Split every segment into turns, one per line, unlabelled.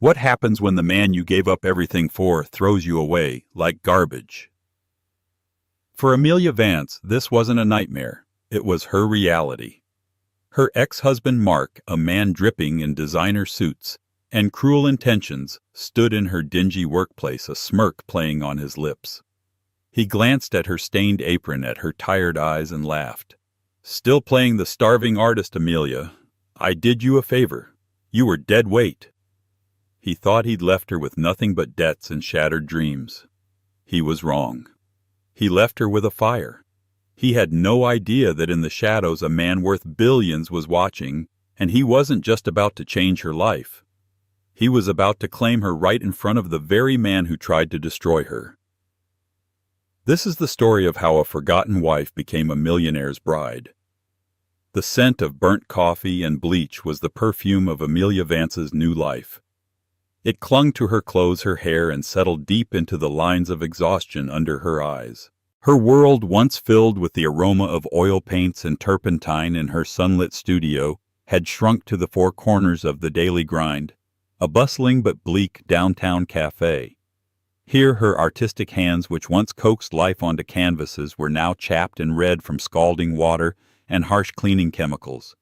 What happens when the man you gave up everything for throws you away like garbage? For Amelia Vance, this wasn't a nightmare. It was her reality. Her ex-husband Mark, a man dripping in designer suits and cruel intentions, stood in her dingy workplace, a smirk playing on his lips. He glanced at her stained apron, at her tired eyes, and laughed. "Still playing the starving artist, Amelia. I did you a favor. You were dead weight." He thought he'd left her with nothing but debts and shattered dreams. He was wrong. He left her with a fire. He had no idea that in the shadows a man worth billions was watching, and he wasn't just about to change her life. He was about to claim her right in front of the very man who tried to destroy her. This is the story of how a forgotten wife became a millionaire's bride. The scent of burnt coffee and bleach was the perfume of Amelia Vance's new life. It clung to her clothes, her hair, and settled deep into the lines of exhaustion under her eyes. Her world, once filled with the aroma of oil paints and turpentine in her sunlit studio, had shrunk to the four corners of the daily grind, a bustling but bleak downtown café. Here her artistic hands, which once coaxed life onto canvases, were now chapped and red from scalding water and harsh cleaning chemicals.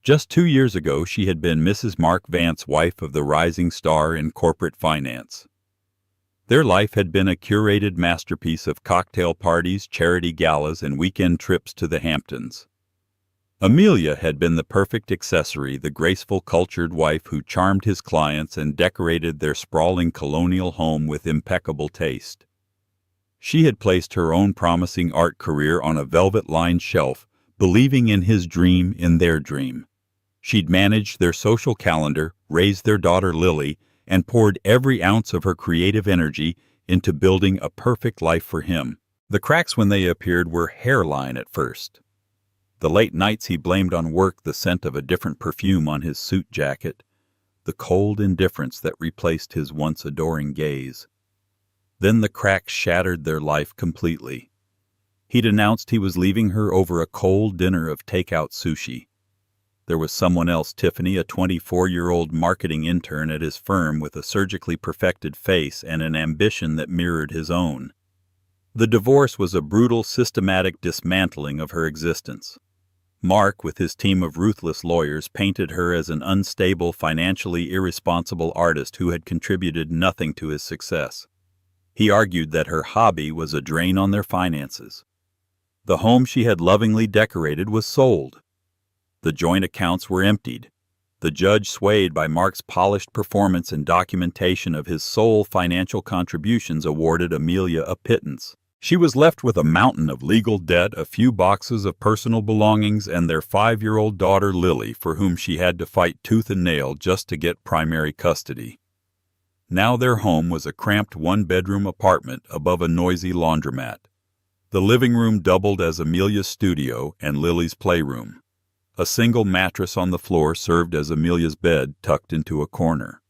Just 2 years ago, she had been Mrs. Mark Vance, wife of the rising star in corporate finance. Their life had been a curated masterpiece of cocktail parties, charity galas, and weekend trips to the Hamptons. Amelia had been the perfect accessory, the graceful, cultured wife who charmed his clients and decorated their sprawling colonial home with impeccable taste. She had placed her own promising art career on a velvet-lined shelf, believing in his dream, in their dream. She'd managed their social calendar, raised their daughter Lily, and poured every ounce of her creative energy into building a perfect life for him. The cracks when they appeared were hairline at first. The late nights he blamed on work, the scent of a different perfume on his suit jacket, the cold indifference that replaced his once adoring gaze. Then the cracks shattered their life completely. He'd announced he was leaving her over a cold dinner of takeout sushi. There was someone else, Tiffany, a 24-year-old marketing intern at his firm with a surgically perfected face and an ambition that mirrored his own. The divorce was a brutal, systematic dismantling of her existence. Mark, with his team of ruthless lawyers, painted her as an unstable, financially irresponsible artist who had contributed nothing to his success. He argued that her hobby was a drain on their finances. The home she had lovingly decorated was sold. The joint accounts were emptied. The judge, swayed by Mark's polished performance and documentation of his sole financial contributions, awarded Amelia a pittance. She was left with a mountain of legal debt, a few boxes of personal belongings, and their 5-year-old daughter Lily, for whom she had to fight tooth and nail just to get primary custody. Now their home was a cramped one-bedroom apartment above a noisy laundromat. The living room doubled as Amelia's studio and Lily's playroom. A single mattress on the floor served as Amelia's bed, tucked into a corner.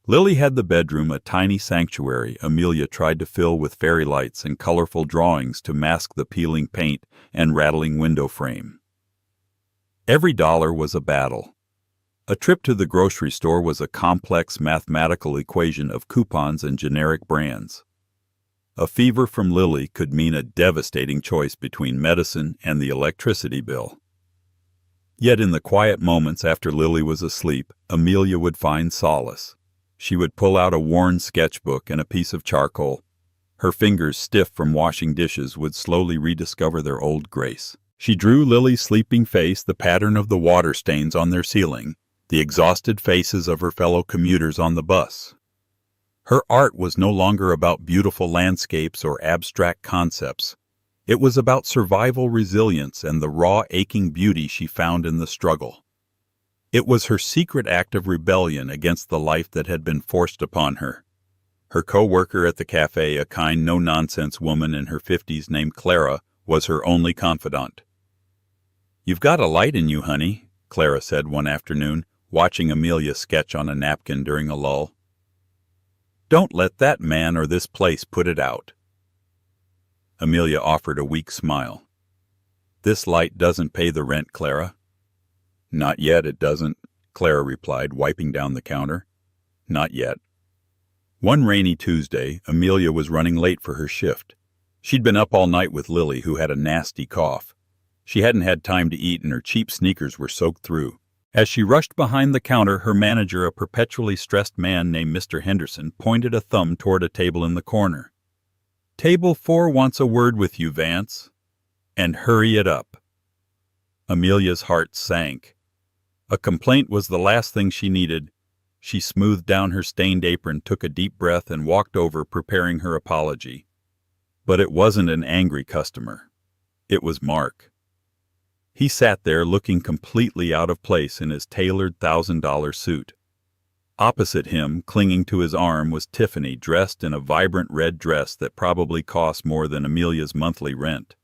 Lily had the bedroom, a tiny sanctuary Amelia tried to fill with fairy lights and colorful drawings to mask the peeling paint and rattling window frame. Every dollar was a battle. A trip to the grocery store was a complex mathematical equation of coupons and generic brands. A fever from Lily could mean a devastating choice between medicine and the electricity bill. Yet in the quiet moments after Lily was asleep, Amelia would find solace. She would pull out a worn sketchbook and a piece of charcoal. Her fingers, stiff from washing dishes, would slowly rediscover their old grace. She drew Lily's sleeping face, the pattern of the water stains on their ceiling, the exhausted faces of her fellow commuters on the bus. Her art was no longer about beautiful landscapes or abstract concepts. It was about survival, resilience, and the raw, aching beauty she found in the struggle. It was her secret act of rebellion against the life that had been forced upon her. Her co-worker at the cafe, a kind, no-nonsense woman in her 50s named Clara, was her only confidant. "You've got a light in you, honey," Clara said one afternoon, watching Amelia sketch on a napkin during a lull. "Don't let that man or this place put it out." Amelia offered a weak smile. "This light doesn't pay the rent, Clara." "Not yet, it doesn't," Clara replied, wiping down the counter. Not yet. One rainy Tuesday, Amelia was running late for her shift. She'd been up all night with Lily, who had a nasty cough. She hadn't had time to eat, and her cheap sneakers were soaked through. As she rushed behind the counter, her manager, a perpetually stressed man named Mr. Henderson, pointed a thumb toward a table in the corner. "Table 4 wants a word with you, Vance. And hurry it up." Amelia's heart sank. A complaint was the last thing she needed. She smoothed down her stained apron, took a deep breath, and walked over, preparing her apology. But it wasn't an angry customer. It was Mark. He sat there looking completely out of place in his tailored $1,000 suit. Opposite him, clinging to his arm, was Tiffany, dressed in a vibrant red dress that probably cost more than Amelia's monthly rent.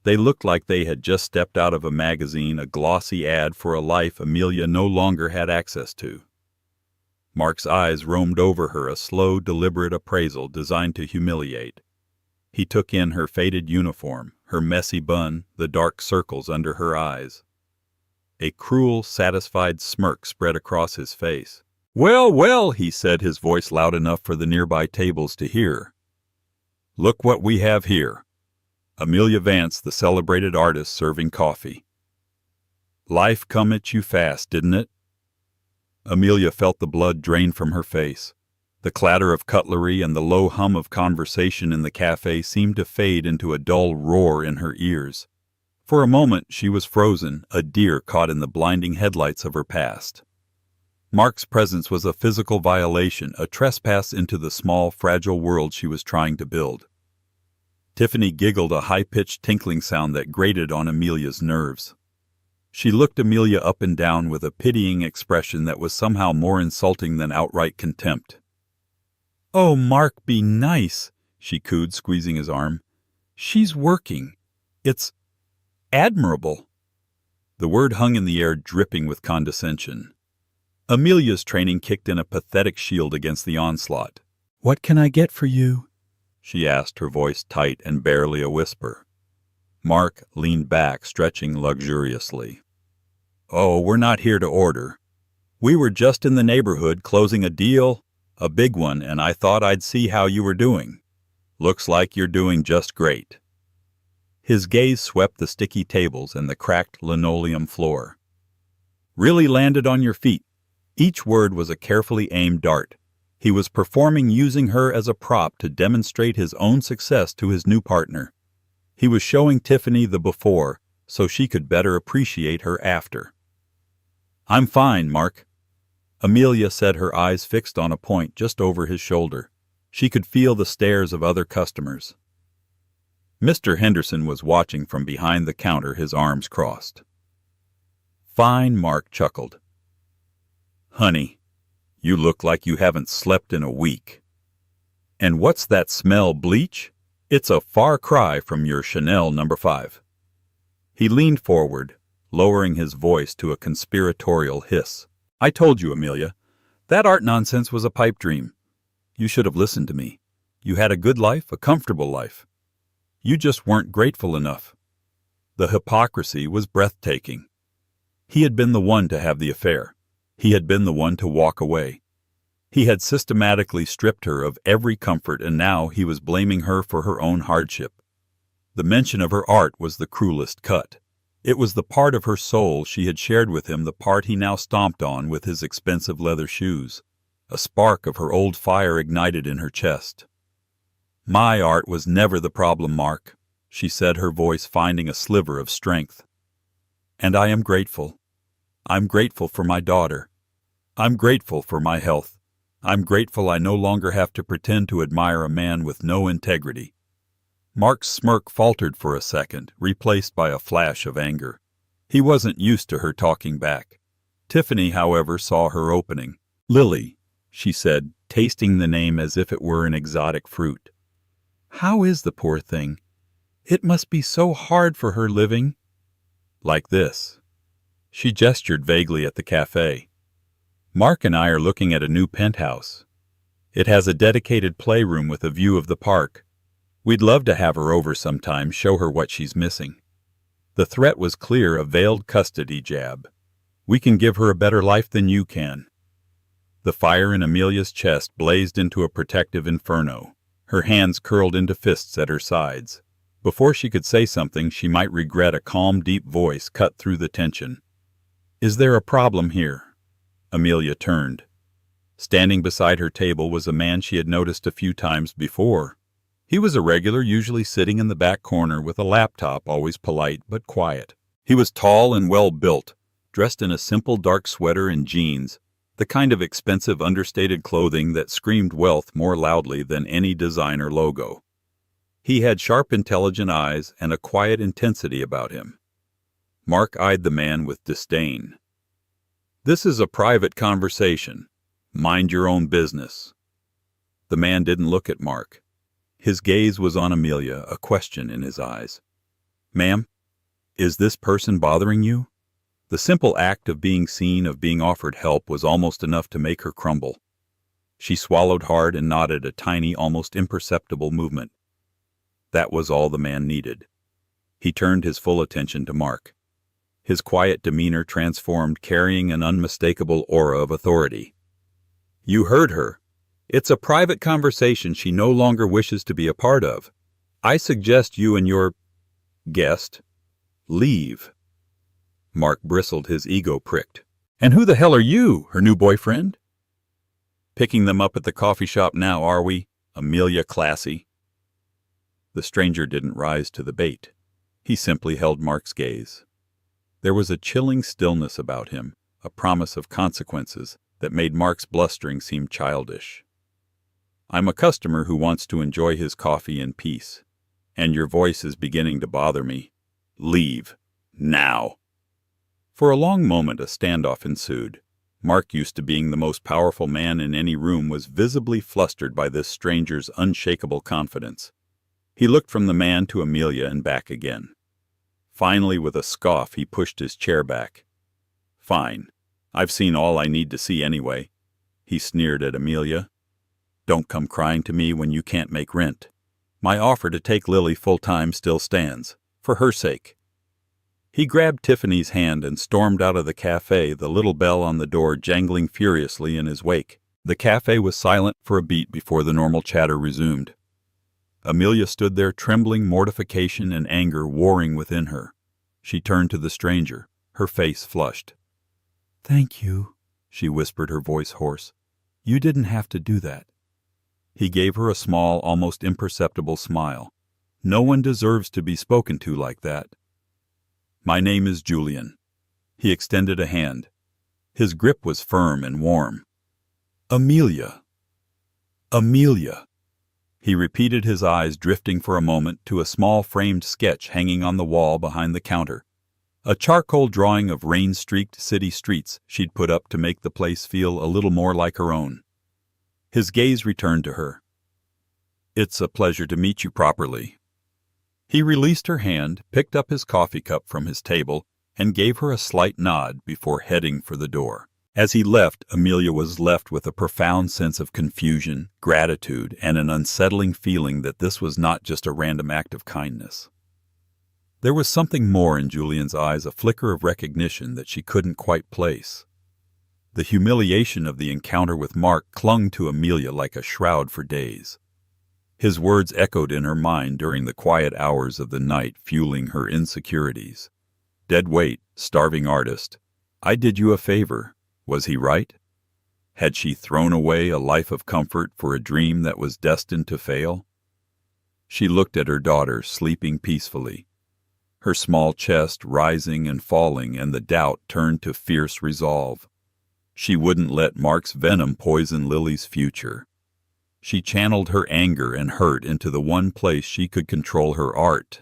They looked like they had just stepped out of a magazine, a glossy ad for a life Amelia no longer had access to. Mark's eyes roamed over her, a slow, deliberate appraisal designed to humiliate. He took in her faded uniform, her messy bun, the dark circles under her eyes. A cruel, satisfied smirk spread across his face. "Well, well," he said, his voice loud enough for the nearby tables to hear. "Look what we have here. Amelia Vance, the celebrated artist, serving coffee. Life come at you fast, didn't it?" Amelia felt the blood drain from her face. The clatter of cutlery and the low hum of conversation in the café seemed to fade into a dull roar in her ears. For a moment she was frozen, a deer caught in the blinding headlights of her past. Mark's presence was a physical violation, a trespass into the small, fragile world she was trying to build. Tiffany giggled, a high-pitched tinkling sound that grated on Amelia's nerves. She looked Amelia up and down with a pitying expression that was somehow more insulting than outright contempt. "Oh, Mark, be nice," she cooed, squeezing his arm. "She's working. It's admirable." The word hung in the air, dripping with condescension. Amelia's training kicked in a pathetic shield against the onslaught. "What can I get for you?" she asked, her voice tight and barely a whisper. Mark leaned back, stretching luxuriously. "Oh, we're not here to order. We were just in the neighborhood closing a deal, a big one, and I thought I'd see how you were doing. Looks like you're doing just great." His gaze swept the sticky tables and the cracked linoleum floor. "Really landed on your feet." Each word was a carefully aimed dart. He was performing, using her as a prop to demonstrate his own success to his new partner. He was showing Tiffany the before so she could better appreciate her after. "I'm fine, Mark," Amelia said, her eyes fixed on a point just over his shoulder. She could feel the stares of other customers. Mr. Henderson was watching from behind the counter, his arms crossed. "Fine," Mark chuckled. "Honey, you look like you haven't slept in a week. And what's that smell, bleach? It's a far cry from your Chanel No. 5. He leaned forward, lowering his voice to a conspiratorial hiss. "I told you, Amelia, that art nonsense was a pipe dream. You should have listened to me. You had a good life, a comfortable life. You just weren't grateful enough." The hypocrisy was breathtaking. He had been the one to have the affair. He had been the one to walk away. He had systematically stripped her of every comfort, and now he was blaming her for her own hardship. The mention of her art was the cruelest cut. It was the part of her soul she had shared with him, the part he now stomped on with his expensive leather shoes. A spark of her old fire ignited in her chest. "My art was never the problem, Mark," she said, her voice finding a sliver of strength. "And I am grateful. I'm grateful for my daughter. I'm grateful for my health. I'm grateful I no longer have to pretend to admire a man with no integrity." Mark's smirk faltered for a second, replaced by a flash of anger. He wasn't used to her talking back. Tiffany, however, saw her opening. "Lily," she said, tasting the name as if it were an exotic fruit. "How is the poor thing? It must be so hard for her living." "Like this." She gestured vaguely at the café. "Mark and I are looking at a new penthouse. It has a dedicated playroom with a view of the park. We'd love to have her over sometime, show her what she's missing." The threat was clear, a veiled custody jab. "We can give her a better life than you can." The fire in Amelia's chest blazed into a protective inferno. Her hands curled into fists at her sides. Before she could say something she might regret, a calm, deep voice cut through the tension. "Is there a problem here?" Amelia turned. Standing beside her table was a man she had noticed a few times before. He was a regular, usually sitting in the back corner with a laptop, always polite but quiet. He was tall and well-built, dressed in a simple dark sweater and jeans, the kind of expensive, understated clothing that screamed wealth more loudly than any designer logo. He had sharp, intelligent eyes and a quiet intensity about him. Mark eyed the man with disdain. "This is a private conversation. Mind your own business." The man didn't look at Mark. His gaze was on Amelia, a question in his eyes. "Ma'am, is this person bothering you?" The simple act of being seen, of being offered help, was almost enough to make her crumble. She swallowed hard and nodded, a tiny, almost imperceptible movement. That was all the man needed. He turned his full attention to Mark. His quiet demeanor transformed, carrying an unmistakable aura of authority. "You heard her. It's a private conversation she no longer wishes to be a part of. I suggest you and your guest leave." Mark bristled, his ego pricked. "And who the hell are you, her new boyfriend?" "Picking them up at the coffee shop now, are we? Amelia classy." The stranger didn't rise to the bait. He simply held Mark's gaze. There was a chilling stillness about him, a promise of consequences that made Mark's blustering seem childish. "I'm a customer who wants to enjoy his coffee in peace, and your voice is beginning to bother me. Leave. Now." For a long moment a standoff ensued. Mark, used to being the most powerful man in any room, was visibly flustered by this stranger's unshakable confidence. He looked from the man to Amelia and back again. Finally, with a scoff, he pushed his chair back. "Fine. I've seen all I need to see anyway." He sneered at Amelia. "Don't come crying to me when you can't make rent. My offer to take Lily full-time still stands, for her sake." He grabbed Tiffany's hand and stormed out of the café, the little bell on the door jangling furiously in his wake. The café was silent for a beat before the normal chatter resumed. Amelia stood there, trembling, mortification and anger warring within her. She turned to the stranger, her face flushed. "Thank you," she whispered, her voice hoarse. "You didn't have to do that." He gave her a small, almost imperceptible smile. "No one deserves to be spoken to like that." "My name is Julian." He extended a hand. His grip was firm and warm. "Amelia. Amelia." He repeated, his eyes drifting for a moment to a small framed sketch hanging on the wall behind the counter. A charcoal drawing of rain-streaked city streets she'd put up to make the place feel a little more like her own. His gaze returned to her. "It's a pleasure to meet you properly." He released her hand, picked up his coffee cup from his table, and gave her a slight nod before heading for the door. As he left, Amelia was left with a profound sense of confusion, gratitude, and an unsettling feeling that this was not just a random act of kindness. There was something more in Julian's eyes, a flicker of recognition that she couldn't quite place. The humiliation of the encounter with Mark clung to Amelia like a shroud for days. His words echoed in her mind during the quiet hours of the night, fueling her insecurities. Dead weight, starving artist. I did you a favor. Was he right? Had she thrown away a life of comfort for a dream that was destined to fail? She looked at her daughter, sleeping peacefully, her small chest rising and falling, and the doubt turned to fierce resolve. She wouldn't let Mark's venom poison Lily's future. She channeled her anger and hurt into the one place she could control, her art.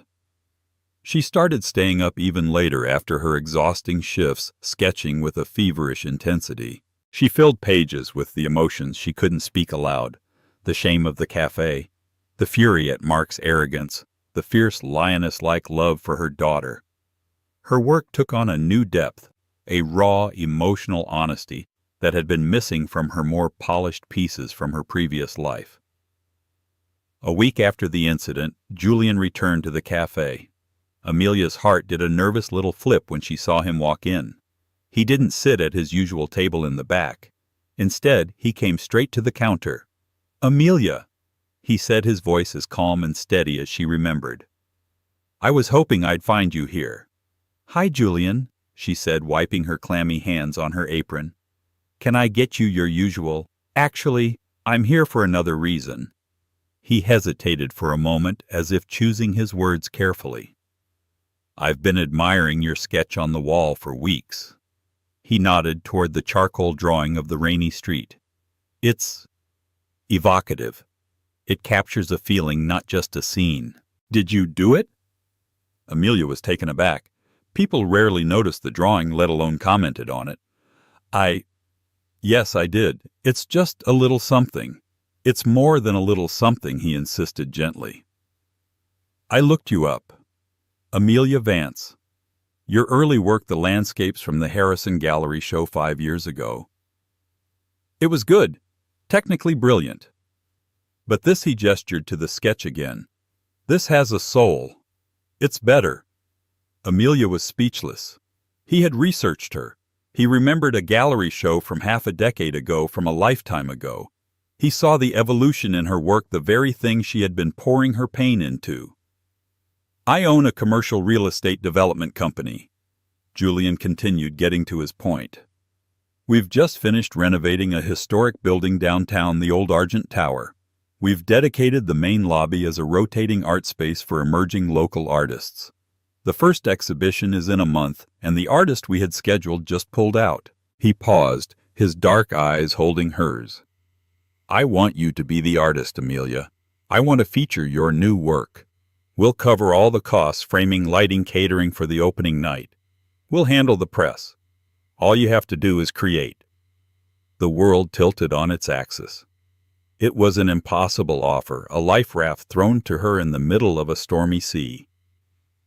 She started staying up even later after her exhausting shifts, sketching with a feverish intensity. She filled pages with the emotions she couldn't speak aloud, the shame of the café, the fury at Mark's arrogance, the fierce lioness-like love for her daughter. Her work took on a new depth, a raw, emotional honesty that had been missing from her more polished pieces from her previous life. A week after the incident, Julian returned to the café. Amelia's heart did a nervous little flip when she saw him walk in. He didn't sit at his usual table in the back. Instead, he came straight to the counter. "Amelia," he said, his voice as calm and steady as she remembered. "I was hoping I'd find you here." "Hi, Julian," she said, wiping her clammy hands on her apron. "Can I get you your usual—" "Actually, I'm here for another reason." He hesitated for a moment, as if choosing his words carefully. "I've been admiring your sketch on the wall for weeks." He nodded toward the charcoal drawing of the rainy street. "It's evocative. It captures a feeling, not just a scene." "Did you do it?" Amelia was taken aback. People rarely noticed the drawing, let alone commented on it. Yes, I did. It's just a little something." "It's more than a little something," he insisted gently. "I looked you up. Amelia Vance. Your early work, the landscapes from the Harrison Gallery show 5 years ago. It was good, technically brilliant. But this," he gestured to the sketch again. "This has a soul. It's better." Amelia was speechless. He had researched her. He remembered a gallery show from half a decade ago, from a lifetime ago. He saw the evolution in her work, the very thing she had been pouring her pain into. "I own a commercial real estate development company," Julian continued, getting to his point. "We've just finished renovating a historic building downtown, the old Argent Tower. We've dedicated the main lobby as a rotating art space for emerging local artists. The first exhibition is in a month, and the artist we had scheduled just pulled out." He paused, his dark eyes holding hers. "I want you to be the artist, Amelia. I want to feature your new work. We'll cover all the costs, framing, lighting, catering for the opening night. We'll handle the press. All you have to do is create." The world tilted on its axis. It was an impossible offer, a life raft thrown to her in the middle of a stormy sea.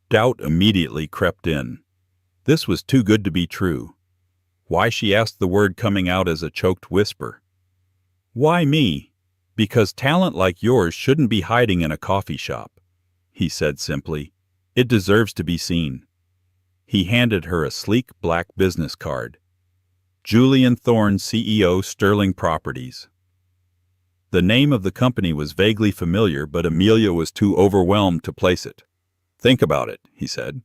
Doubt immediately crept in. This was too good to be true. Why, she asked, the word coming out as a choked whisper. "Why me?" "Because talent like yours shouldn't be hiding in a coffee shop," he said simply. "It deserves to be seen." He handed her a sleek black business card. "Julian Thorne, CEO, Sterling Properties." The name of the company was vaguely familiar, but Amelia was too overwhelmed to place it. "Think about it," he said.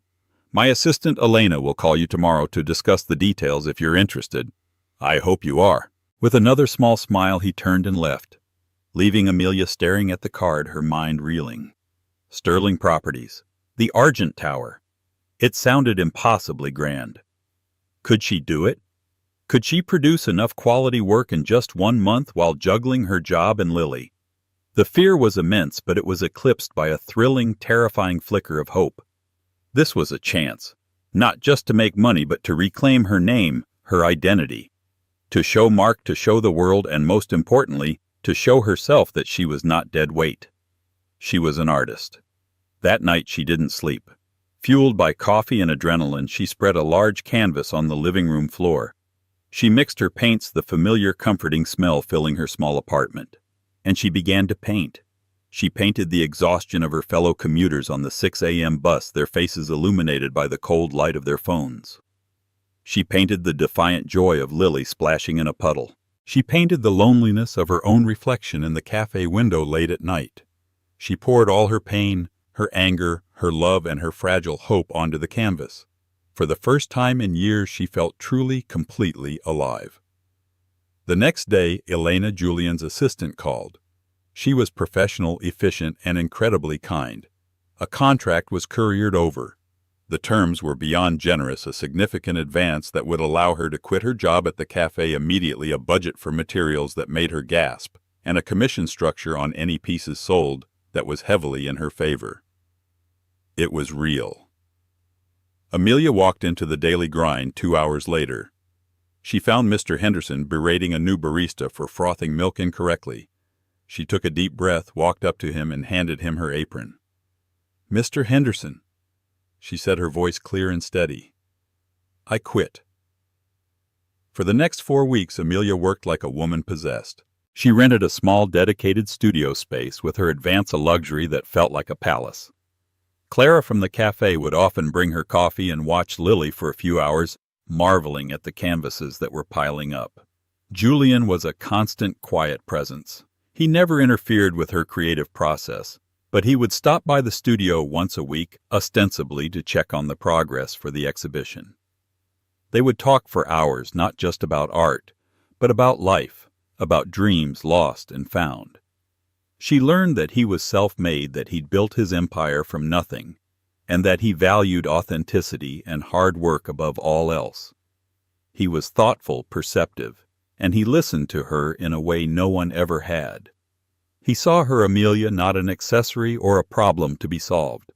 "My assistant Elena will call you tomorrow to discuss the details if you're interested. I hope you are." With another small smile, he turned and left, leaving Amelia staring at the card, her mind reeling. Sterling Properties. The Argent Tower. It sounded impossibly grand. Could she do it? Could she produce enough quality work in just 1 month while juggling her job and Lily? The fear was immense, but it was eclipsed by a thrilling, terrifying flicker of hope. This was a chance, not just to make money, but to reclaim her name, her identity. To show Mark, to show the world, and most importantly, to show herself that she was not dead weight. She was an artist. That night she didn't sleep. Fueled by coffee and adrenaline, she spread a large canvas on the living room floor. She mixed her paints, the familiar, comforting smell filling her small apartment. And she began to paint. She painted the exhaustion of her fellow commuters on the 6 a.m. bus, their faces illuminated by the cold light of their phones. She painted the defiant joy of Lily splashing in a puddle. She painted the loneliness of her own reflection in the cafe window late at night. She poured all her pain, her anger, her love, and her fragile hope onto the canvas. For the first time in years, she felt truly, completely alive. The next day, Elena, Julian's assistant, called. She was professional, efficient, and incredibly kind. A contract was couriered over. The terms were beyond generous, a significant advance that would allow her to quit her job at the cafe immediately, a budget for materials that made her gasp, and a commission structure on any pieces sold that was heavily in her favor. It was real. Amelia walked into the daily grind 2 hours later. She found Mr. Henderson berating a new barista for frothing milk incorrectly. She took a deep breath, walked up to him, and handed him her apron. "Mr. Henderson," she said, her voice clear and steady, "I quit." For the next 4 weeks, Amelia worked like a woman possessed. She rented a small, dedicated studio space, with her advance a luxury that felt like a palace. Clara from the cafe would often bring her coffee and watch Lily for a few hours, marveling at the canvases that were piling up. Julian was a constant, quiet presence. He never interfered with her creative process, but he would stop by the studio once a week, ostensibly to check on the progress for the exhibition. They would talk for hours, not just about art, but about life, about dreams lost and found. She learned that he was self-made, that he'd built his empire from nothing, and that he valued authenticity and hard work above all else. He was thoughtful, perceptive, and he listened to her in a way no one ever had. He saw her Amelia not an accessory or a problem to be solved.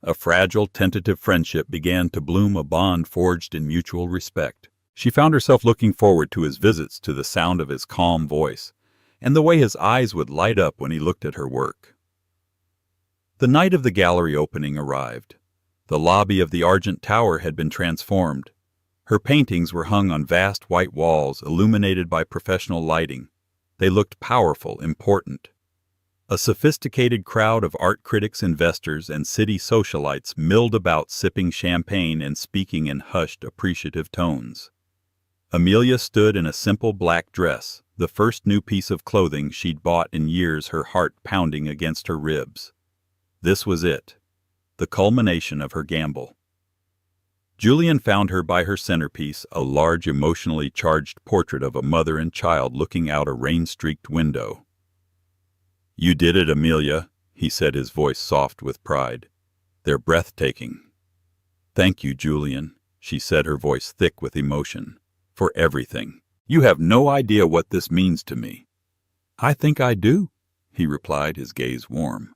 A fragile, tentative friendship began to bloom, a bond forged in mutual respect. She found herself looking forward to his visits, to the sound of his calm voice, and the way his eyes would light up when he looked at her work. The night of the gallery opening arrived. The lobby of the Argent Tower had been transformed. Her paintings were hung on vast white walls, illuminated by professional lighting. They looked powerful, important. A sophisticated crowd of art critics, investors, and city socialites milled about, sipping champagne and speaking in hushed, appreciative tones. Amelia stood in a simple black dress, the first new piece of clothing she'd bought in years, her heart pounding against her ribs. This was it, the culmination of her gamble. Julian found her by her centerpiece, a large, emotionally charged portrait of a mother and child looking out a rain-streaked window. "You did it, Amelia," he said, his voice soft with pride. "They're breathtaking." "Thank you, Julian," she said, her voice thick with emotion, "for everything. You have no idea what this means to me." "I think I do," he replied, his gaze warm.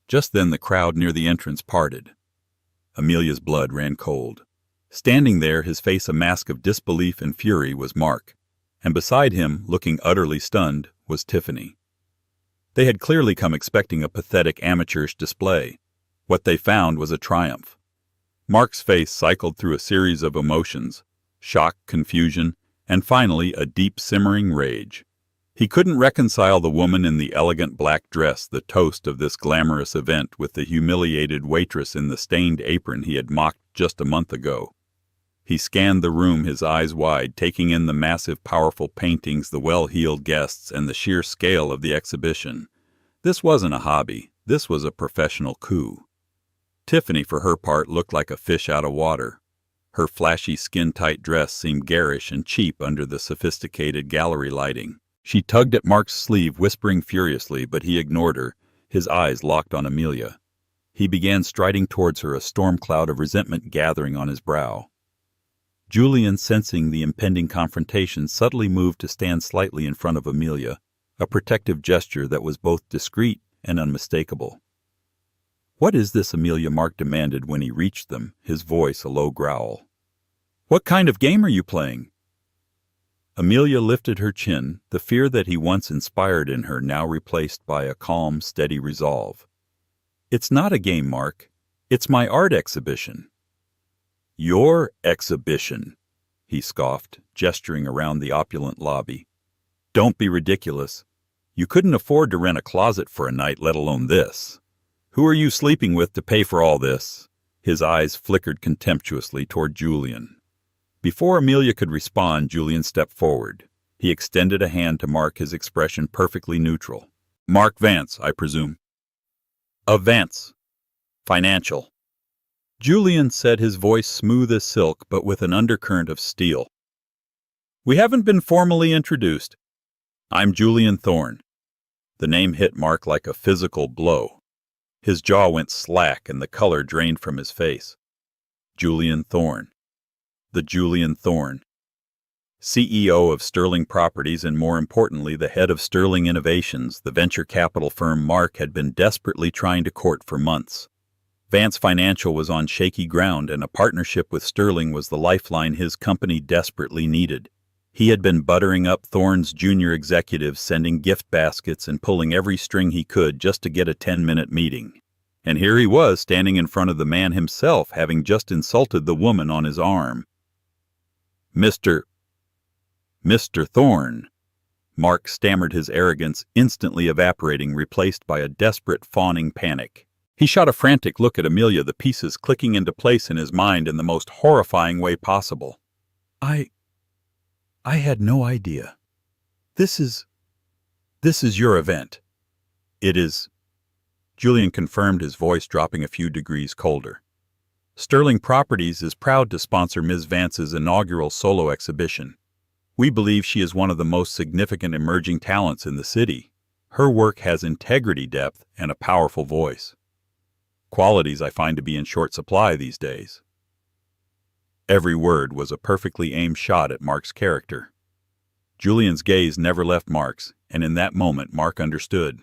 Just then the crowd near the entrance parted. Amelia's blood ran cold. Standing there, his face a mask of disbelief and fury, was Mark, and beside him, looking utterly stunned, was Tiffany. They had clearly come expecting a pathetic, amateurish display. What they found was a triumph. Mark's face cycled through a series of emotions: shock, confusion, and finally a deep, simmering rage. He couldn't reconcile the woman in the elegant black dress, the toast of this glamorous event, with the humiliated waitress in the stained apron he had mocked just a month ago. He scanned the room, his eyes wide, taking in the massive, powerful paintings, the well-heeled guests, and the sheer scale of the exhibition. This wasn't a hobby. This was a professional coup. Tiffany, for her part, looked like a fish out of water. Her flashy, skin-tight dress seemed garish and cheap under the sophisticated gallery lighting. She tugged at Mark's sleeve, whispering furiously, but he ignored her, his eyes locked on Amelia. He began striding towards her, a storm cloud of resentment gathering on his brow. Julian, sensing the impending confrontation, subtly moved to stand slightly in front of Amelia, a protective gesture that was both discreet and unmistakable. "What is this, Amelia?" Mark demanded when he reached them, his voice a low growl. "What kind of game are you playing?" Amelia lifted her chin, the fear that he once inspired in her now replaced by a calm, steady resolve. "It's not a game, Mark. It's my art exhibition." "Your exhibition," he scoffed, gesturing around the opulent lobby. "Don't be ridiculous. You couldn't afford to rent a closet for a night, let alone this. Who are you sleeping with to pay for all this?" His eyes flickered contemptuously toward Julian. Before Amelia could respond, Julian stepped forward. He extended a hand to Mark, his expression perfectly neutral. "Mark Vance, I presume." "Of Vance. Financial." Julian said, his voice smooth as silk, but with an undercurrent of steel. "We haven't been formally introduced. I'm Julian Thorne." The name hit Mark like a physical blow. His jaw went slack and the color drained from his face. Julian Thorne. The Julian Thorne, CEO of Sterling Properties and, more importantly, the head of Sterling Innovations, the venture capital firm Mark had been desperately trying to court for months. Vance Financial was on shaky ground, and a partnership with Sterling was the lifeline his company desperately needed. He had been buttering up Thorne's junior executives, sending gift baskets and pulling every string he could just to get a 10-minute meeting. And here he was, standing in front of the man himself, having just insulted the woman on his arm. Mr. Thorne," Mark stammered, his arrogance instantly evaporating, replaced by a desperate, fawning panic. He shot a frantic look at Amelia, the pieces clicking into place in his mind in the most horrifying way possible. I I had no idea. This is your event. It is. Julian confirmed, his voice dropping a few degrees colder. Sterling Properties is proud to sponsor Ms. Vance's inaugural solo exhibition. We believe she is one of the most significant emerging talents in the city. Her work has integrity, depth, and a powerful voice. Qualities I find to be in short supply these days. Every word was a perfectly aimed shot at Mark's character. Julian's gaze never left Mark's, and in that moment Mark understood.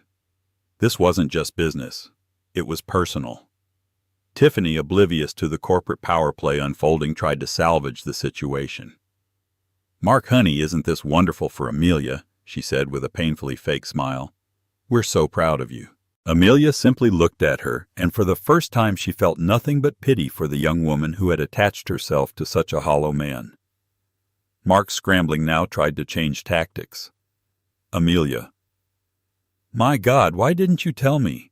This wasn't just business. It was personal. Tiffany, oblivious to the corporate power play unfolding, tried to salvage the situation. "Mark, honey, isn't this wonderful for Amelia?" she said with a painfully fake smile. "We're so proud of you." Amelia simply looked at her, and for the first time she felt nothing but pity for the young woman who had attached herself to such a hollow man. Mark, scrambling now, tried to change tactics. "Amelia. My God, why didn't you tell me?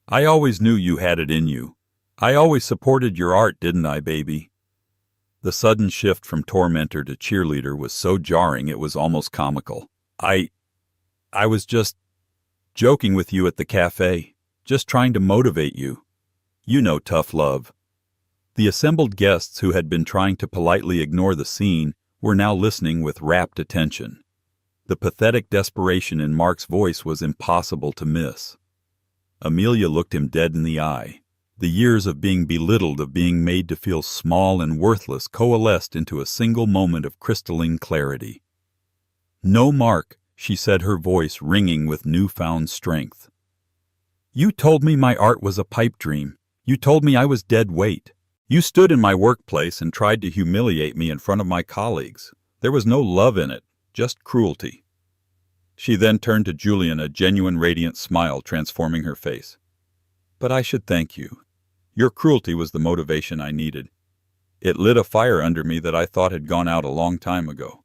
I always knew you had it in you. I always supported your art, didn't I, baby?" The sudden shift from tormentor to cheerleader was so jarring it was almost comical. I was just joking with you at the café, just trying to motivate you. You know, tough love." The assembled guests, who had been trying to politely ignore the scene, were now listening with rapt attention. The pathetic desperation in Mark's voice was impossible to miss. Amelia looked him dead in the eye. The years of being belittled, of being made to feel small and worthless, coalesced into a single moment of crystalline clarity. "No, Mark," she said, her voice ringing with newfound strength. "You told me my art was a pipe dream. You told me I was dead weight. You stood in my workplace and tried to humiliate me in front of my colleagues. There was no love in it, just cruelty." She then turned to Julian, a genuine radiant smile transforming her face. "But I should thank you. Your cruelty was the motivation I needed. It lit a fire under me that I thought had gone out a long time ago."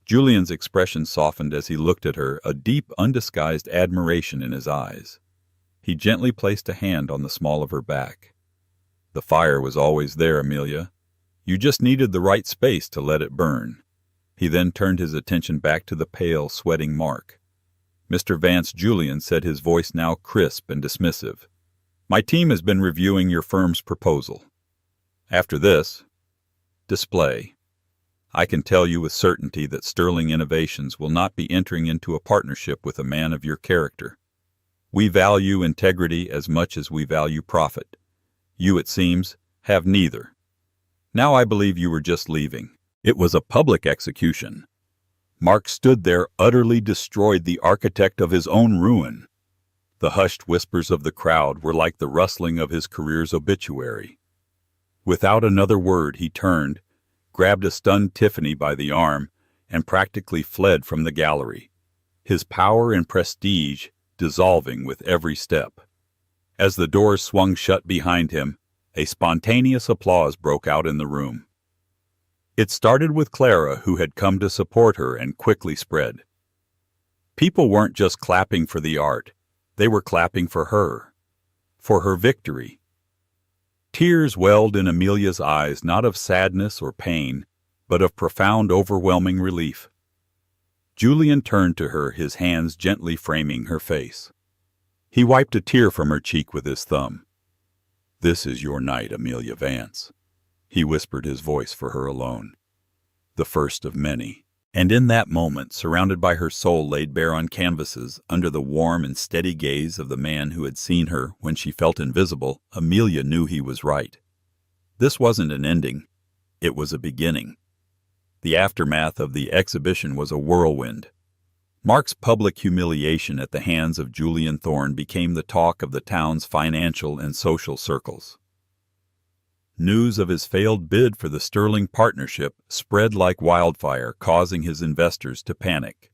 Julian's expression softened as he looked at her, a deep, undisguised admiration in his eyes. He gently placed a hand on the small of her back. "The fire was always there, Amelia. You just needed the right space to let it burn." He then turned his attention back to the pale, sweating Mark. "Mr. Vance," Julian said, his voice now crisp and dismissive, "my team has been reviewing your firm's proposal. After this display, I can tell you with certainty that Sterling Innovations will not be entering into a partnership with a man of your character. We value integrity as much as we value profit. You, it seems, have neither. Now I believe you were just leaving." It was a public execution. Mark stood there, utterly destroyed, the architect of his own ruin. The hushed whispers of the crowd were like the rustling of his career's obituary. Without another word, he turned, grabbed a stunned Tiffany by the arm, and practically fled from the gallery, his power and prestige dissolving with every step. As the doors swung shut behind him, a spontaneous applause broke out in the room. It started with Clara, who had come to support her, and quickly spread. People weren't just clapping for the art, they were clapping for her victory. Tears welled in Amelia's eyes, not of sadness or pain, but of profound, overwhelming relief. Julian turned to her, his hands gently framing her face. He wiped a tear from her cheek with his thumb. "This is your night, Amelia Vance," he whispered, his voice for her alone. "The first of many." And in that moment, surrounded by her soul laid bare on canvases, under the warm and steady gaze of the man who had seen her when she felt invisible, Amelia knew he was right. This wasn't an ending. It was a beginning. The aftermath of the exhibition was a whirlwind. Mark's public humiliation at the hands of Julian Thorne became the talk of the town's financial and social circles. News of his failed bid for the Sterling partnership spread like wildfire, causing his investors to panic.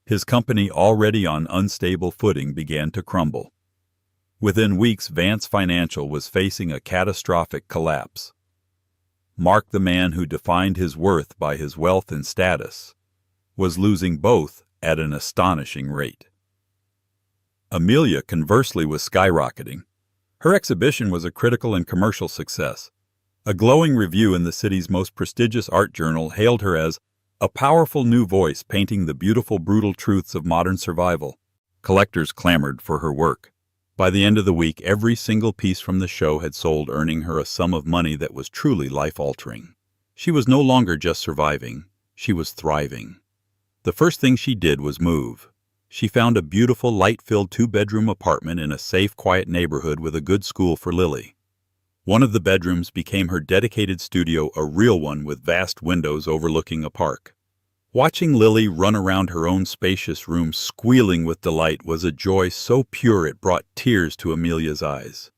His company, already on unstable footing, began to crumble. Within weeks, Vance Financial was facing a catastrophic collapse. Mark, the man who defined his worth by his wealth and status, was losing both at an astonishing rate. Amelia, conversely, was skyrocketing. Her exhibition was a critical and commercial success. A glowing review in the city's most prestigious art journal hailed her as a powerful new voice painting the beautiful, brutal truths of modern survival. Collectors clamored for her work. By the end of the week, every single piece from the show had sold, earning her a sum of money that was truly life-altering. She was no longer just surviving, she was thriving. The first thing she did was move. She found a beautiful, light-filled 2-bedroom apartment in a safe, quiet neighborhood with a good school for Lily. One of the bedrooms became her dedicated studio, a real one with vast windows overlooking a park. Watching Lily run around her own spacious room squealing with delight was a joy so pure it brought tears to Amelia's eyes.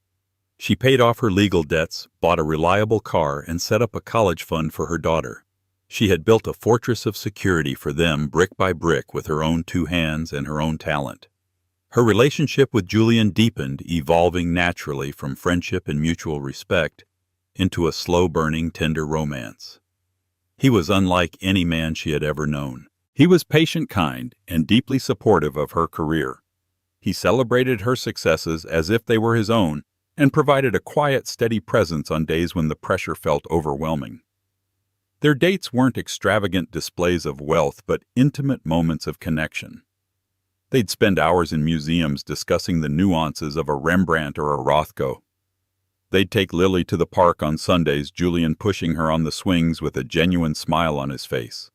She paid off her legal debts, bought a reliable car, and set up a college fund for her daughter. She had built a fortress of security for them brick by brick with her own 2 hands and her own talent. Her relationship with Julian deepened, evolving naturally from friendship and mutual respect into a slow-burning, tender romance. He was unlike any man she had ever known. He was patient, kind, and deeply supportive of her career. He celebrated her successes as if they were his own and provided a quiet, steady presence on days when the pressure felt overwhelming. Their dates weren't extravagant displays of wealth, but intimate moments of connection. They'd spend hours in museums discussing the nuances of a Rembrandt or a Rothko. They'd take Lily to the park on Sundays, Julian pushing her on the swings with a genuine smile on his face.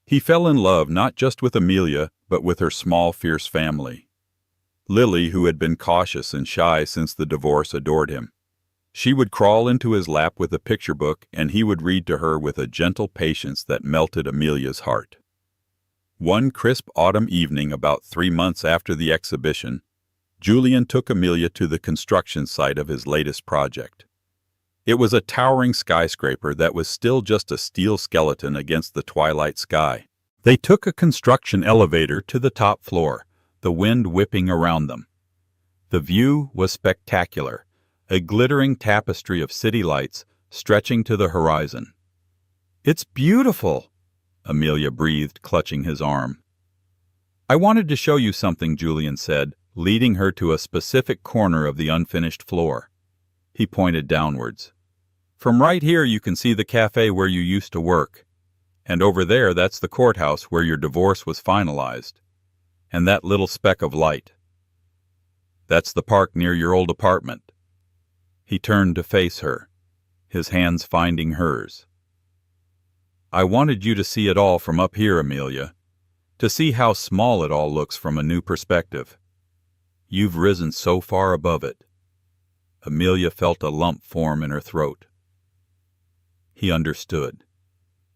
He fell in love not just with Amelia, but with her small, fierce family. Lily, who had been cautious and shy since the divorce, adored him. She would crawl into his lap with a picture book, and he would read to her with a gentle patience that melted Amelia's heart. One crisp autumn evening, about 3 months after the exhibition, Julian took Amelia to the construction site of his latest project. It was a towering skyscraper that was still just a steel skeleton against the twilight sky. They took a construction elevator to the top floor, the wind whipping around them. The view was spectacular, a glittering tapestry of city lights stretching to the horizon. "It's beautiful," Amelia breathed, clutching his arm. "I wanted to show you something," Julian said, leading her to a specific corner of the unfinished floor. He pointed downwards. "From right here you can see the café where you used to work. And over there, that's the courthouse where your divorce was finalized. And that little speck of light, that's the park near your old apartment." He turned to face her, his hands finding hers. "I wanted you to see it all from up here, Amelia, to see how small it all looks from a new perspective. You've risen so far above it." Amelia felt a lump form in her throat. He understood.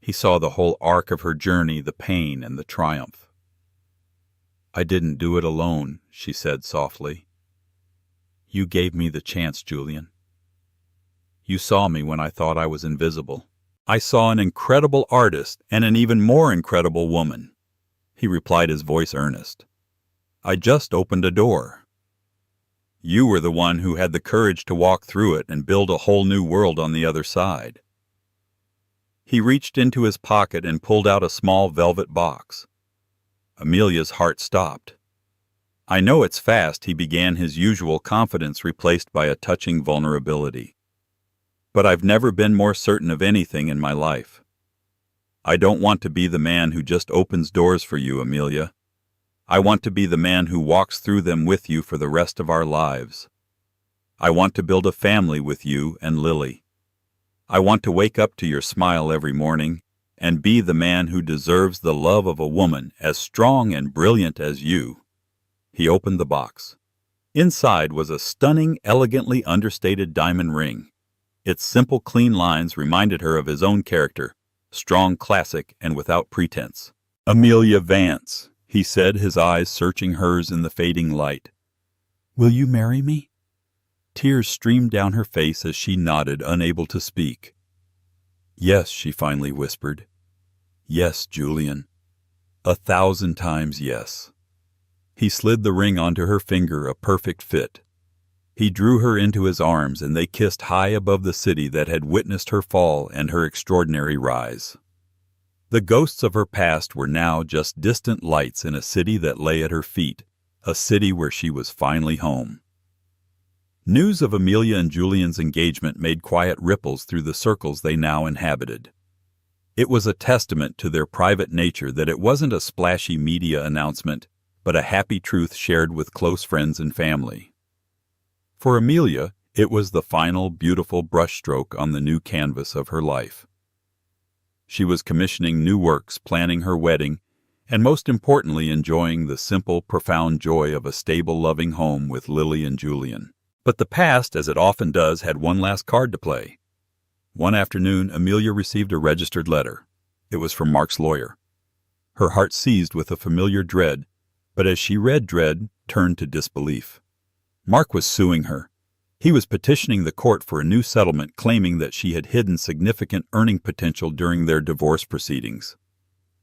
He saw the whole arc of her journey, the pain and the triumph. "I didn't do it alone," she said softly. "You gave me the chance, Julian. You saw me when I thought I was invisible. I saw an incredible artist and an even more incredible woman." He replied, his voice earnest. "I just opened a door. You were the one who had the courage to walk through it and build a whole new world on the other side." He reached into his pocket and pulled out a small velvet box. Amelia's heart stopped. "I know it's fast," he began, his usual confidence replaced by a touching vulnerability. "But I've never been more certain of anything in my life. I don't want to be the man who just opens doors for you, Amelia. I want to be the man who walks through them with you for the rest of our lives. I want to build a family with you and Lily. I want to wake up to your smile every morning and be the man who deserves the love of a woman as strong and brilliant as you." He opened the box. Inside was a stunning, elegantly understated diamond ring. Its simple, clean lines reminded her of his own character, strong, classic, and without pretense. "Amelia Vance," he said, his eyes searching hers in the fading light. "Will you marry me?" Tears streamed down her face as she nodded, unable to speak. "Yes," she finally whispered. "Yes, Julian. 1,000 times yes." He slid the ring onto her finger, a perfect fit. He drew her into his arms, and they kissed high above the city that had witnessed her fall and her extraordinary rise. The ghosts of her past were now just distant lights in a city that lay at her feet, a city where she was finally home. News of Amelia and Julian's engagement made quiet ripples through the circles they now inhabited. It was a testament to their private nature that it wasn't a splashy media announcement, but a happy truth shared with close friends and family. For Amelia, it was the final, beautiful brushstroke on the new canvas of her life. She was commissioning new works, planning her wedding, and most importantly enjoying the simple, profound joy of a stable, loving home with Lily and Julian. But the past, as it often does, had one last card to play. One afternoon, Amelia received a registered letter. It was from Mark's lawyer. Her heart seized with a familiar dread, but as she read, dread turned to disbelief. Mark was suing her. He was petitioning the court for a new settlement, claiming that she had hidden significant earning potential during their divorce proceedings.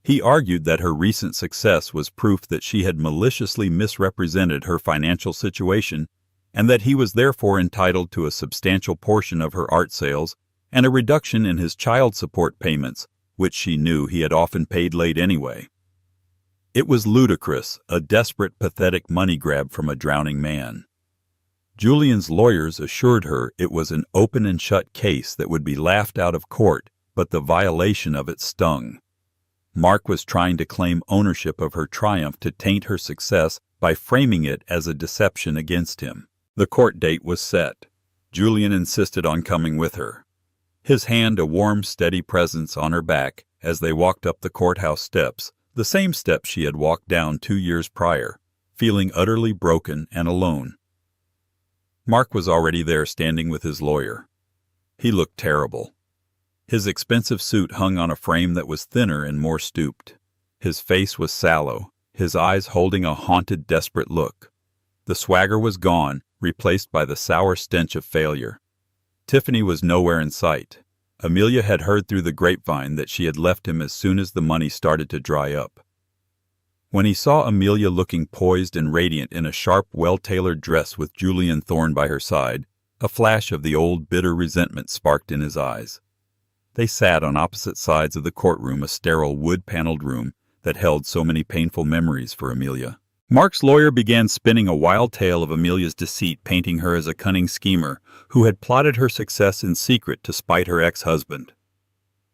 He argued that her recent success was proof that she had maliciously misrepresented her financial situation and that he was therefore entitled to a substantial portion of her art sales and a reduction in his child support payments, which she knew he had often paid late anyway. It was ludicrous, a desperate, pathetic money grab from a drowning man. Julian's lawyers assured her it was an open and shut case that would be laughed out of court, but the violation of it stung. Mark was trying to claim ownership of her triumph to taint her success by framing it as a deception against him. The court date was set. Julian insisted on coming with her. His hand a warm, steady presence on her back as they walked up the courthouse steps, the same steps she had walked down 2 years prior, feeling utterly broken and alone. Mark was already there, standing with his lawyer. He looked terrible. His expensive suit hung on a frame that was thinner and more stooped. His face was sallow, his eyes holding a haunted, desperate look. The swagger was gone, replaced by the sour stench of failure. Tiffany was nowhere in sight. Amelia had heard through the grapevine that she had left him as soon as the money started to dry up. When he saw Amelia looking poised and radiant in a sharp, well-tailored dress with Julian Thorne by her side, a flash of the old bitter resentment sparked in his eyes. They sat on opposite sides of the courtroom, a sterile, wood-paneled room that held so many painful memories for Amelia. Mark's lawyer began spinning a wild tale of Amelia's deceit, painting her as a cunning schemer who had plotted her success in secret to spite her ex-husband.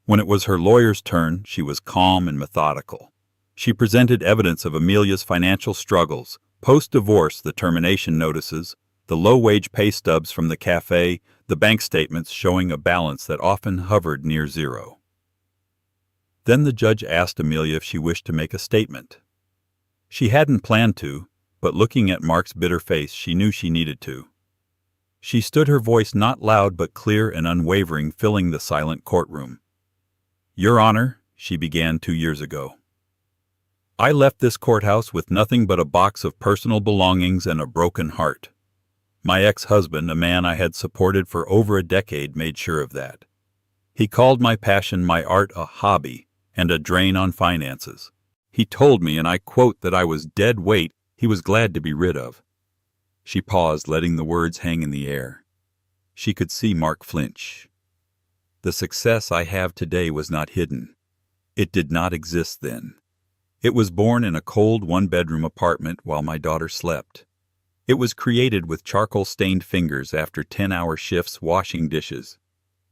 When it was her lawyer's turn, she was calm and methodical. She presented evidence of Amelia's financial struggles, post-divorce, the termination notices, the low-wage pay stubs from the café, the bank statements showing a balance that often hovered near zero. Then the judge asked Amelia if she wished to make a statement. She hadn't planned to, but looking at Mark's bitter face, she knew she needed to. She stood, her voice not loud but clear and unwavering, filling the silent courtroom. "Your Honor," she began 2 years ago, "I left this courthouse with nothing but a box of personal belongings and a broken heart. My ex-husband, a man I had supported for over a decade, made sure of that. He called my passion, my art, a hobby and a drain on finances. He told me, and I quote, that I was dead weight he was glad to be rid of." She paused, letting the words hang in the air. She could see Mark flinch. "The success I have today was not hidden. It did not exist then. It was born in a cold one-bedroom apartment while my daughter slept. It was created with charcoal-stained fingers after 10-hour shifts washing dishes.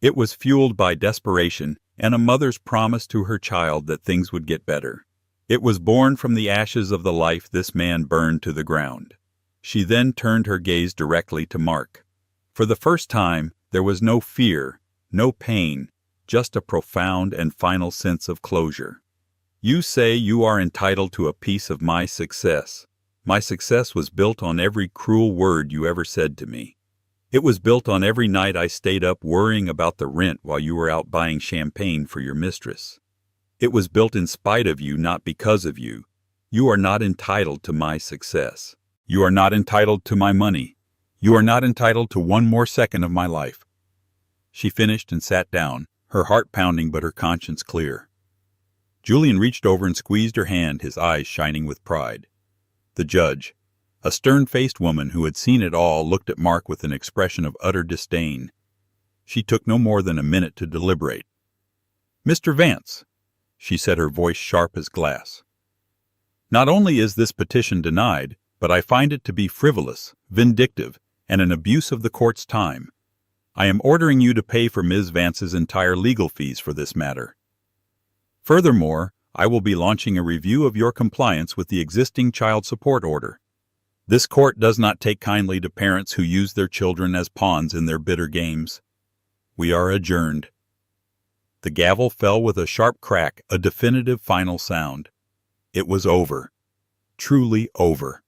It was fueled by desperation and a mother's promise to her child that things would get better. It was born from the ashes of the life this man burned to the ground." She then turned her gaze directly to Mark. For the first time, there was no fear, no pain, just a profound and final sense of closure. "You say you are entitled to a piece of my success. My success was built on every cruel word you ever said to me. It was built on every night I stayed up worrying about the rent while you were out buying champagne for your mistress. It was built in spite of you, not because of you. You are not entitled to my success. You are not entitled to my money. You are not entitled to one more second of my life." She finished and sat down, her heart pounding but her conscience clear. Julian reached over and squeezed her hand, his eyes shining with pride. The judge, a stern-faced woman who had seen it all, looked at Mark with an expression of utter disdain. She took no more than a minute to deliberate. "Mr. Vance," she said, her voice sharp as glass, "not only is this petition denied, but I find it to be frivolous, vindictive, and an abuse of the court's time. I am ordering you to pay for Ms. Vance's entire legal fees for this matter." Furthermore, I will be launching a review of your compliance with the existing child support order. This court does not take kindly to parents who use their children as pawns in their bitter games. We are adjourned." The gavel fell with a sharp crack, a definitive final sound. It was over. Truly over.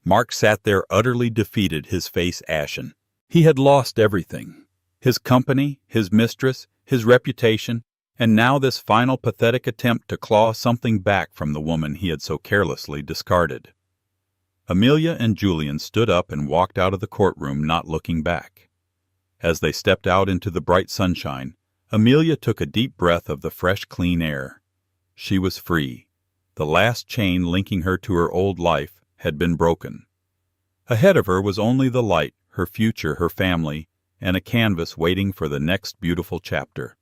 Mark sat there utterly defeated, his face ashen. He had lost everything. His company, his mistress, his reputation, and now this final pathetic attempt to claw something back from the woman he had so carelessly discarded. Amelia and Julian stood up and walked out of the courtroom, not looking back. As they stepped out into the bright sunshine, Amelia took a deep breath of the fresh, clean air. She was free. The last chain linking her to her old life had been broken. Ahead of her was only the light, her future, her family, and a canvas waiting for the next beautiful chapter.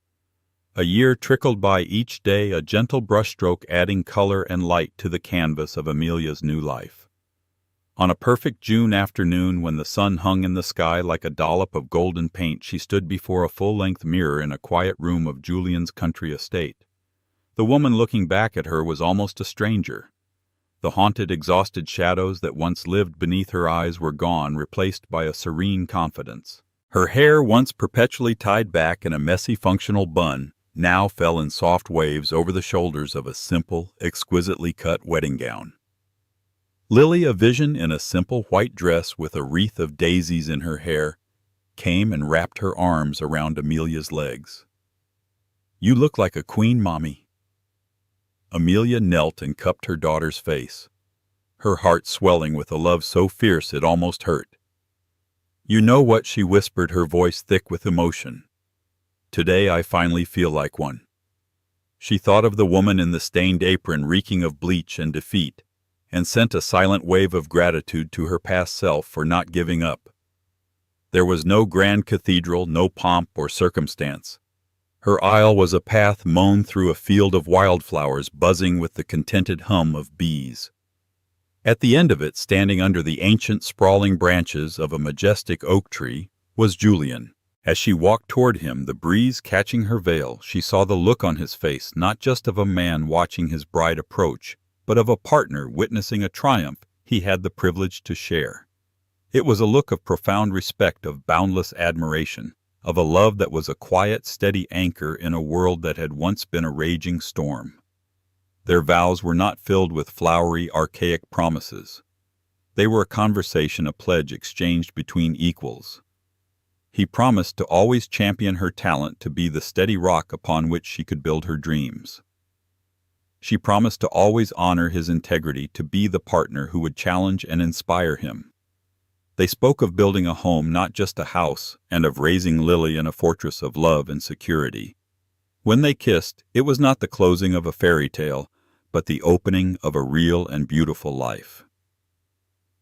A year trickled by each day, a gentle brushstroke adding color and light to the canvas of Amelia's new life. On a perfect June afternoon, when the sun hung in the sky like a dollop of golden paint, she stood before a full-length mirror in a quiet room of Julian's country estate. The woman looking back at her was almost a stranger. The haunted, exhausted shadows that once lived beneath her eyes were gone, replaced by a serene confidence. Her hair, once perpetually tied back in a messy, functional bun, now fell in soft waves over the shoulders of a simple, exquisitely cut wedding gown. Lily, a vision in a simple white dress with a wreath of daisies in her hair, came and wrapped her arms around Amelia's legs. "You look like a queen, Mommy." Amelia knelt and cupped her daughter's face, her heart swelling with a love so fierce it almost hurt. "You know what?" she whispered, her voice thick with emotion. "Today I finally feel like one." She thought of the woman in the stained apron reeking of bleach and defeat, and sent a silent wave of gratitude to her past self for not giving up. There was no grand cathedral, no pomp or circumstance. Her aisle was a path mown through a field of wildflowers buzzing with the contented hum of bees. At the end of it, standing under the ancient sprawling branches of a majestic oak tree, was Julian. As she walked toward him, the breeze catching her veil, she saw the look on his face, not just of a man watching his bride approach, but of a partner witnessing a triumph he had the privilege to share. It was a look of profound respect, of boundless admiration, of a love that was a quiet, steady anchor in a world that had once been a raging storm. Their vows were not filled with flowery, archaic promises. They were a conversation, a pledge exchanged between equals. He promised to always champion her talent, to be the steady rock upon which she could build her dreams. She promised to always honor his integrity, to be the partner who would challenge and inspire him. They spoke of building a home, not just a house, and of raising Lily in a fortress of love and security. When they kissed, it was not the closing of a fairy tale, but the opening of a real and beautiful life.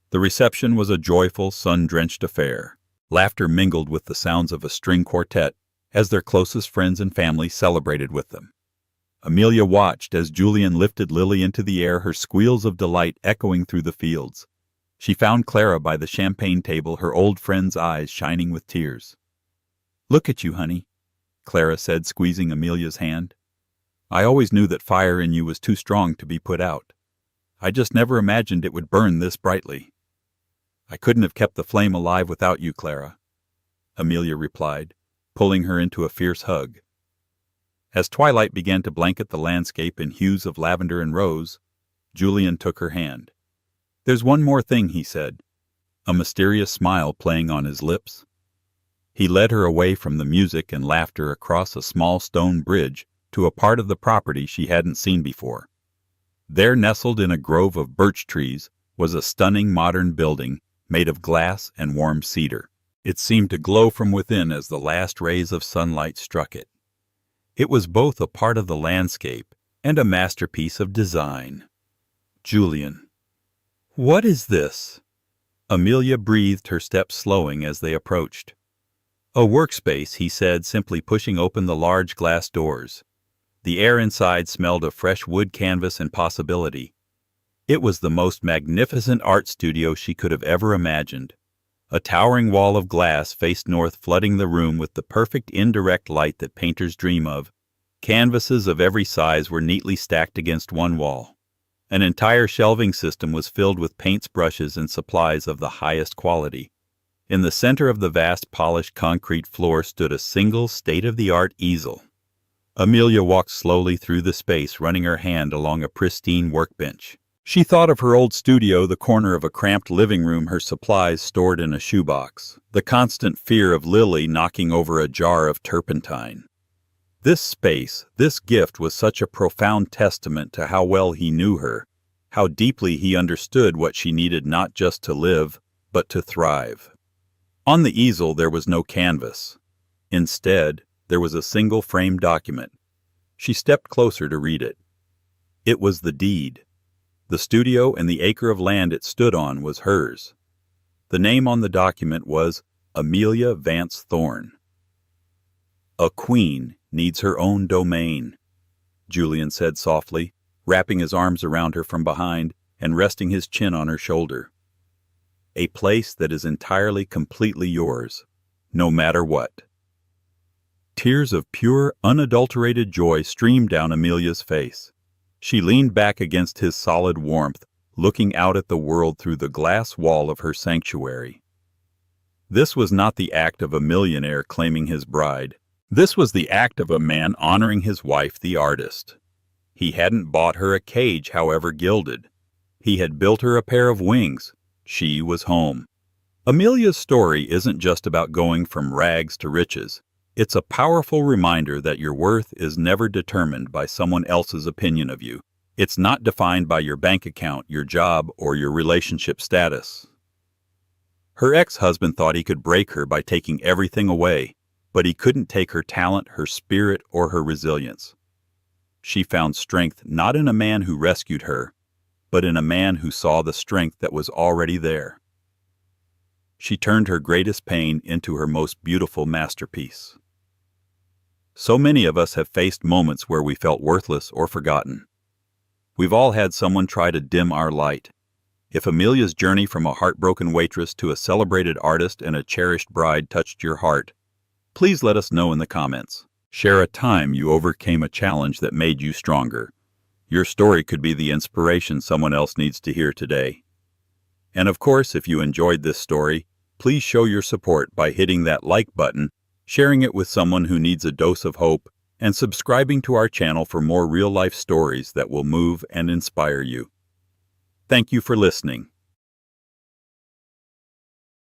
The reception was a joyful, sun-drenched affair. Laughter mingled with the sounds of a string quartet as their closest friends and family celebrated with them. Amelia watched as Julian lifted Lily into the air, her squeals of delight echoing through the fields. She found Clara by the champagne table, her old friend's eyes shining with tears. "Look at you, honey," Clara said, squeezing Amelia's hand. "I always knew that fire in you was too strong to be put out. I just never imagined it would burn this brightly." "I couldn't have kept the flame alive without you, Clara," Amelia replied, pulling her into a fierce hug. As twilight began to blanket the landscape in hues of lavender and rose, Julian took her hand. "There's one more thing," he said, a mysterious smile playing on his lips. He led her away from the music and laughter across a small stone bridge to a part of the property she hadn't seen before. There, nestled in a grove of birch trees, was a stunning modern building made of glass and warm cedar. It seemed to glow from within as the last rays of sunlight struck it. It was both a part of the landscape and a masterpiece of design. "Julian, what is this?" Amelia breathed, her steps slowing as they approached. "A workspace," he said, simply pushing open the large glass doors. The air inside smelled of fresh wood, canvas, and possibility. It was the most magnificent art studio she could have ever imagined. A towering wall of glass faced north, flooding the room with the perfect indirect light that painters dream of, Canvases of every size were neatly stacked against one wall. An entire shelving system was filled with paints, brushes, and supplies of the highest quality. In the center of the vast polished concrete floor stood a single state-of-the-art easel. Amelia walked slowly through the space, running her hand along a pristine workbench. She thought of her old studio, the corner of a cramped living room, her supplies stored in a shoebox, the constant fear of Lily knocking over a jar of turpentine. This space, this gift, was such a profound testament to how well he knew her, how deeply he understood what she needed not just to live, but to thrive. On the easel there was no canvas. Instead, there was a single framed document. She stepped closer to read it. It was the deed. The studio and the acre of land it stood on was hers. The name on the document was Amelia Vance Thorne. A queen needs her own domain, Julian said softly, wrapping his arms around her from behind and resting his chin on her shoulder. A place that is entirely, completely yours, no matter what. Tears of pure, unadulterated joy streamed down Amelia's face. She leaned back against his solid warmth, looking out at the world through the glass wall of her sanctuary. This was not the act of a millionaire claiming his bride. This was the act of a man honoring his wife, the artist. He hadn't bought her a cage, however gilded. He had built her a pair of wings. She was home. Amelia's story isn't just about going from rags to riches. It's a powerful reminder that your worth is never determined by someone else's opinion of you. It's not defined by your bank account, your job, or your relationship status. Her ex-husband thought he could break her by taking everything away, but he couldn't take her talent, her spirit, or her resilience. She found strength not in a man who rescued her, but in a man who saw the strength that was already there. She turned her greatest pain into her most beautiful masterpiece. So many of us have faced moments where we felt worthless or forgotten. We've all had someone try to dim our light. If Amelia's journey from a heartbroken waitress to a celebrated artist and a cherished bride touched your heart, please let us know in the comments. Share a time you overcame a challenge that made you stronger. Your story could be the inspiration someone else needs to hear today. And of course, if you enjoyed this story, please show your support by hitting that like button, sharing it with someone who needs a dose of hope, and subscribing to our channel for more real-life stories that will move and inspire you. Thank you for listening.